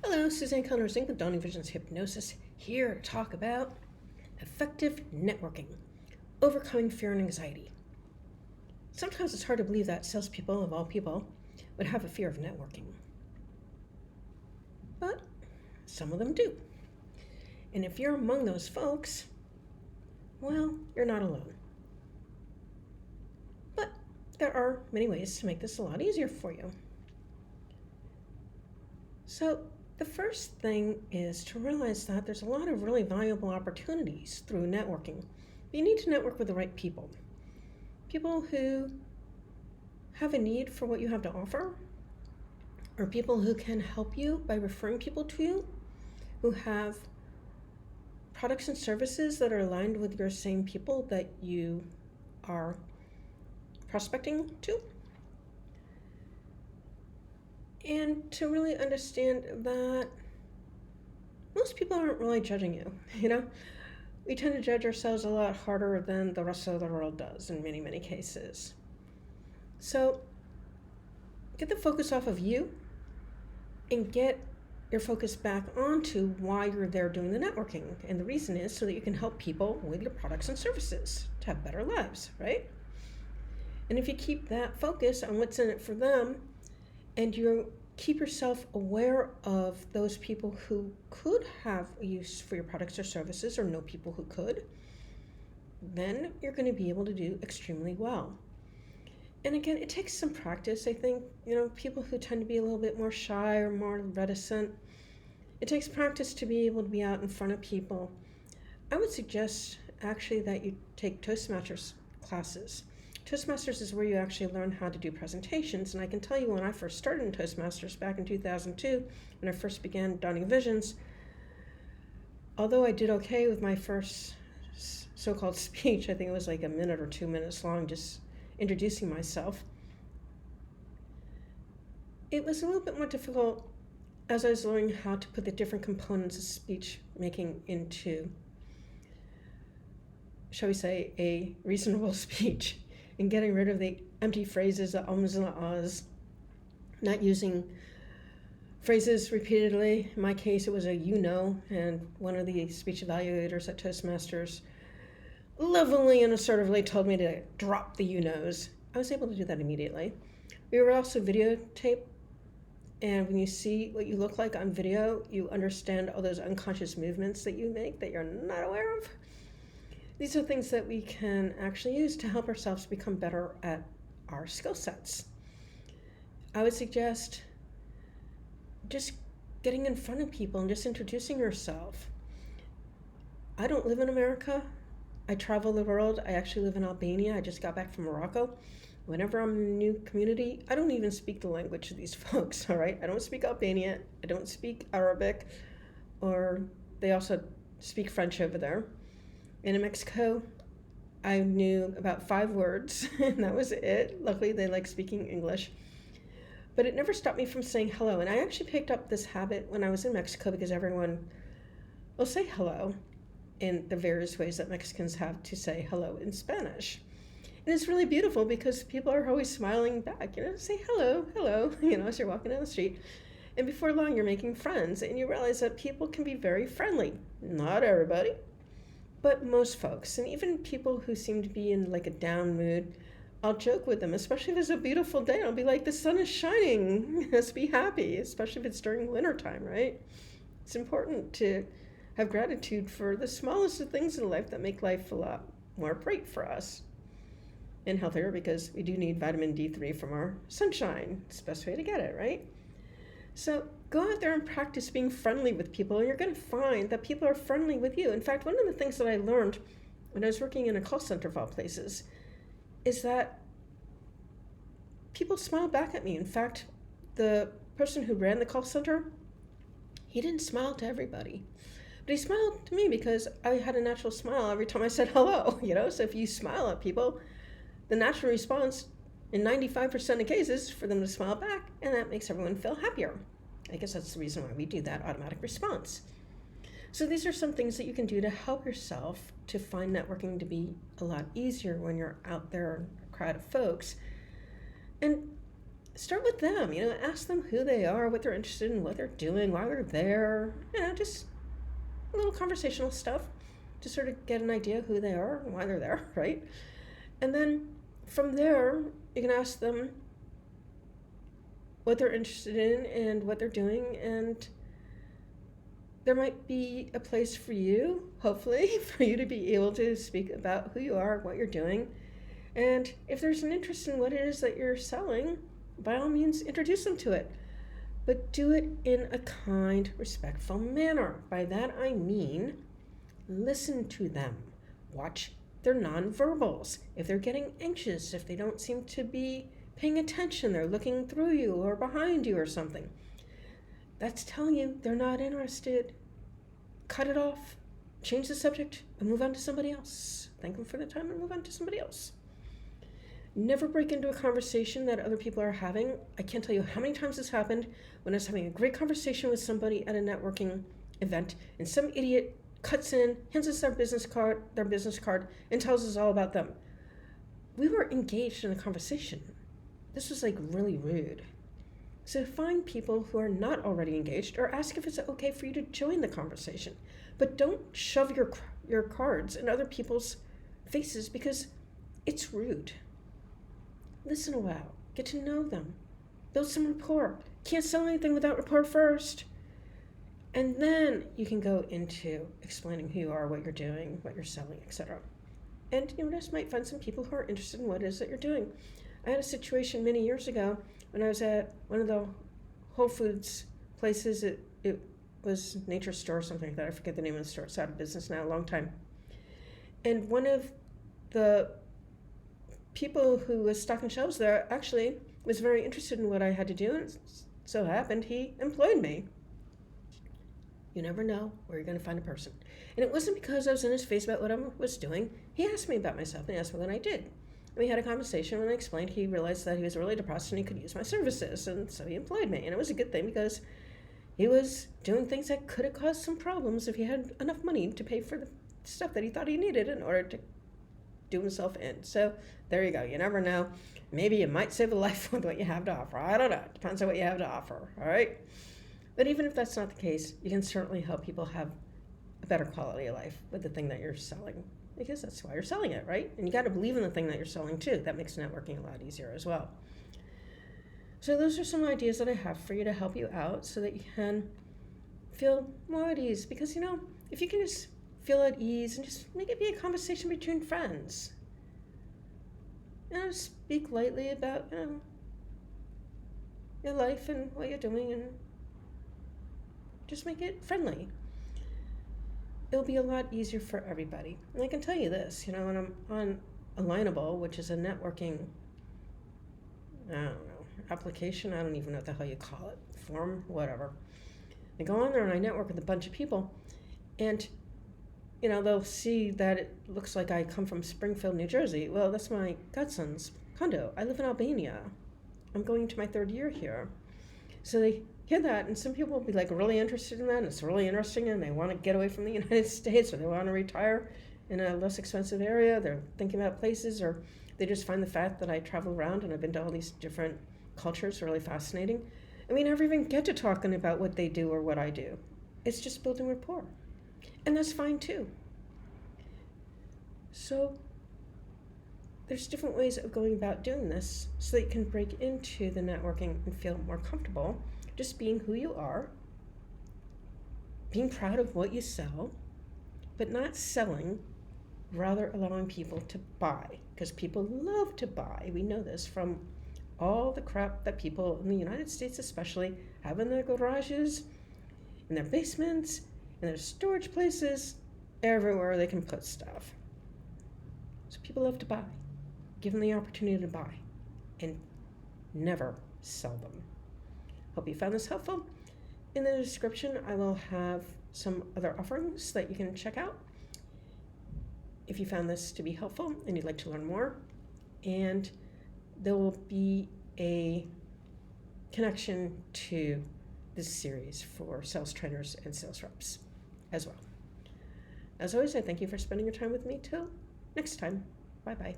Hello, Suzanne Connors-Zink with Dawning Visions Hypnosis, here to talk about effective networking, overcoming fear and anxiety. Sometimes it's hard to believe that salespeople, of all people, would have a fear of networking. But some of them do. And if you're among those folks, well, you're not alone. But there are many ways to make this a lot easier for you. So the first thing is to realize that there's a lot of really valuable opportunities through networking. You need to network with the right people. People who have a need for what you have to offer, or people who can help you by referring people to you, who have products and services that are aligned with your same people that you are prospecting to. And to really understand that most people aren't really judging you, We tend to judge ourselves a lot harder than the rest of the world does in many, many cases. So get the focus off of you and get your focus back onto why you're there doing the networking. And the reason is so that you can help people with your products and services to have better lives, right? And if you keep that focus on what's in it for them, and you keep yourself aware of those people who could have a use for your products or services, or know people who could, then you're going to be able to do extremely well. And again, it takes some practice. I think, people who tend to be a little bit more shy or more reticent, it takes practice to be able to be out in front of people. I would suggest actually that you take Toastmasters classes. Toastmasters is where you actually learn how to do presentations, and I can tell you when I first started in Toastmasters back in 2002, when I first began Dawning Visions, although I did okay with my first so-called speech, I think it was like a minute or 2 minutes long, just introducing myself, it was a little bit more difficult as I was learning how to put the different components of speech making into, shall we say, a reasonable speech. And getting rid of the empty phrases, the ums and the ahs, not using phrases repeatedly. In my case, it was a and one of the speech evaluators at Toastmasters lovingly and assertively told me to drop the you-knows. I was able to do that immediately. We were also videotaped, and when you see what you look like on video, you understand all those unconscious movements that you make that you're not aware of. These are things that we can actually use to help ourselves become better at our skill sets. I would suggest just getting in front of people and just introducing yourself. I don't live in America. I travel the world. I actually live in Albania. I just got back from Morocco. Whenever I'm in a new community, I don't even speak the language of these folks, all right? I don't speak Albanian. I don't speak Arabic, or they also speak French over there. In Mexico, I knew about 5 words, and that was it. Luckily, they like speaking English. But it never stopped me from saying hello. And I actually picked up this habit when I was in Mexico because everyone will say hello in the various ways that Mexicans have to say hello in Spanish. And it's really beautiful because people are always smiling back, say hello, as you're walking down the street. And before long, you're making friends, and you realize that people can be very friendly. Not everybody, but most folks, and even people who seem to be in like a down mood, I'll joke with them, especially if it's a beautiful day. I'll be like, the sun is shining, let's be happy, especially if it's during wintertime, right? It's important to have gratitude for the smallest of things in life that make life a lot more bright for us and healthier, because we do need vitamin D3 from our sunshine. It's the best way to get it, right? So go out there and practice being friendly with people, and you're going to find that people are friendly with you. In fact, one of the things that I learned when I was working in a call center of all places is that people smiled back at me. In fact, the person who ran the call center, he didn't smile to everybody, but he smiled to me because I had a natural smile every time I said hello, So if you smile at people, the natural response in 95% of cases is for them to smile back, and that makes everyone feel happier. I guess that's the reason why we do that automatic response. So these are some things that you can do to help yourself to find networking to be a lot easier when you're out there in a crowd of folks. And start with them. Ask them who they are, what they're interested in, what they're doing, why they're there. Just a little conversational stuff to sort of get an idea who they are and why they're there, right? And then from there, you can ask them what they're interested in and what they're doing, and there might be a place for you, hopefully, for you to be able to speak about who you are, what you're doing. And if there's an interest in what it is that you're selling, by all means, introduce them to it. But do it in a kind, respectful manner. By that I mean, listen to them. Watch their nonverbals. If they're getting anxious, if they don't seem to be paying attention, they're looking through you or behind you or something, that's telling you they're not interested. Cut it off, change the subject, and move on to somebody else. Thank them for their time and move on to somebody else. Never break into a conversation that other people are having. I can't tell you how many times this happened when I was having a great conversation with somebody at a networking event, and some idiot cuts in, hands us their business card, and tells us all about them. We were engaged in a conversation. This was really rude. So find people who are not already engaged, or ask if it's okay for you to join the conversation. But don't shove your cards in other people's faces, because it's rude. Listen a while, get to know them, build some rapport. Can't sell anything without rapport first. And then you can go into explaining who you are, what you're doing, what you're selling, etc. And you just might find some people who are interested in what it is that you're doing. I had a situation many years ago when I was at one of the Whole Foods places. It was Nature Store or something like that. I forget the name of the store. It's out of business now, a long time. And one of the people who was stocking shelves there actually was very interested in what I had to do, and so happened he employed me. You never know where you're going to find a person. And it wasn't because I was in his face about what I was doing. He asked me about myself, and he asked me what I did. And we had a conversation, and I explained he realized that he was really depressed and he could use my services, and so he employed me. And it was a good thing, because he was doing things that could have caused some problems if he had enough money to pay for the stuff that he thought he needed in order to do himself in. So there you go. You never know. Maybe you might save a life with what you have to offer. I don't know. It depends on what you have to offer. All right. But even if that's not the case, you can certainly help people have a better quality of life with the thing that you're selling, because that's why you're selling it, right? And you got to believe in the thing that you're selling too. That makes networking a lot easier as well. So those are some ideas that I have for you to help you out so that you can feel more at ease. Because, if you can just feel at ease and just make it be a conversation between friends, speak lightly about, your life and what you're doing, and just make it friendly. It'll be a lot easier for everybody. And I can tell you this, when I'm on Alignable, which is a networking, application, I don't even know what the hell you call it, form, whatever. I go on there and I network with a bunch of people, and they'll see that it looks like I come from Springfield, New Jersey. Well, that's my godson's condo. I live in Albania. I'm going into my 3rd year here. So they hear that, and some people will be really interested in that, and it's really interesting, and they want to get away from the United States, or they want to retire in a less expensive area. They're thinking about places, or they just find the fact that I travel around and I've been to all these different cultures really fascinating. And we never even get to talking about what they do or what I do. It's just building rapport. And that's fine too. So there's different ways of going about doing this so that you can break into the networking and feel more comfortable just being who you are, being proud of what you sell, but not selling, rather allowing people to buy, because people love to buy. We know this from all the crap that people in the United States especially have in their garages, in their basements, in their storage places, everywhere they can put stuff. So people love to buy. Give them the opportunity to buy, and never sell them. Hope you found this helpful. In the description, I will have some other offerings that you can check out if you found this to be helpful and you'd like to learn more. And there will be a connection to this series for sales trainers and sales reps as well. As always, I thank you for spending your time with me. Till next time. Bye-bye.